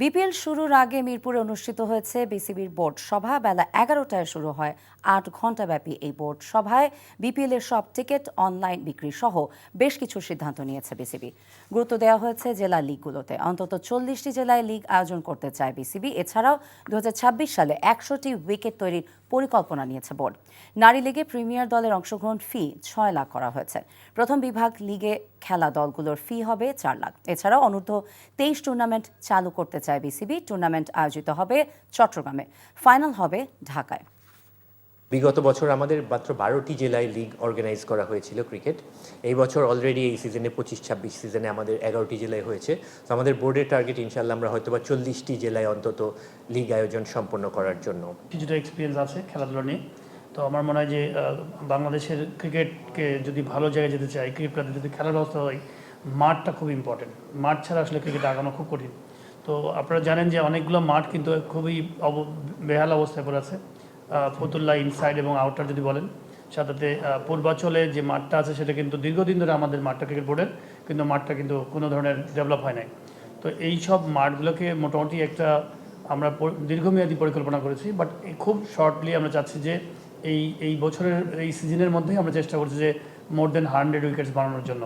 BPL শুরুর আগে মিরপুরে অনুষ্ঠিত হয়েছে বিসিবির বোর্ড সভা। বেলা 11টায় শুরু হয় 8 ঘণ্টাব্যাপী এই বোর্ড সভায় বিপিএল এর সব টিকিট অনলাইন বিক্রি সহ বেশ কিছু সিদ্ধান্ত নিয়েছে বিসিবি। গুরুত্ব দেওয়া হয়েছে জেলা লিগগুলোতে। অন্তত 40টি জেলায় লিগ আয়োজন করতে চায় বিসিবি। এছাড়াও 2026 সালে 100টি উইকেট তৈরির পরিকল্পনা নিয়েছে বোর্ড। নারী লিগে প্রিমিয়ার দলের অংশগ্রহণ ফি 6 লাখ করা হয়েছে। প্রথম বিভাগ লিগে খেলা দলগুলোর ফি হবে 4 লাখ। এছাড়াও অনূর্ধ্ব 23 টুর্নামেন্ট চালু করতে চায় বিসিবি। টুর্নামেন্ট আয়োজিত হবে চট্টগ্রামে, ফাইনাল হবে ঢাকায়। বিগত বছর আমাদের মাত্র 12টি জেলায় লিগ অর্গানাইজ করা হয়েছিল ক্রিকেট। এই বছর অলরেডি এই সিজনে 25-26 সিজনে আমাদের 11টি জেলায় হয়েছে। তো আমাদের বোর্ডের টার্গেট ইনশাল্লাহ আমরা হয়তো বা 40টি জেলায় অন্তত লিগ আয়োজন সম্পন্ন করার জন্য। কিছুটা এক্সপিরিয়েন্স আছে খেলাধুলা নিয়ে। তো আমার মনে হয় যে বাংলাদেশের ক্রিকেটকে যদি ভালো জায়গায় যেতে চাই, ক্রিকেট প্লেয়ারদের যদি খেলার ব্যবস্থা হয়, মাঠটা খুব ইম্পর্টেন্ট। মাঠ ছাড়া আসলে ক্রিকেট আগানো খুব কঠিন। তো আপনারা জানেন যে অনেকগুলো মাঠ কিন্তু খুবই বেহাল অবস্থায় পড়ে আছে। ফতুল্লা ইনসাইড এবং আউটার যদি বলেন, সাথে পূর্বাঞ্চলে যে মাঠটা আছে সেটা কিন্তু দীর্ঘদিন ধরে আমাদের মাঠটা ক্রিকেট বোর্ডের, কিন্তু মাঠটা কিন্তু কোনো ধরনের ডেভেলপ হয় নাই। তো এই সব মাঠগুলোকে মোটামুটি একটা আমরা দীর্ঘমেয়াদী পরিকল্পনা করেছি, বাট খুব শর্টলি আমরা চাচ্ছি যে এই বছরের এই সিজনের মধ্যেই আমরা চেষ্টা করছি যে মোর দেন 100 উইকেটস বানানোর জন্য।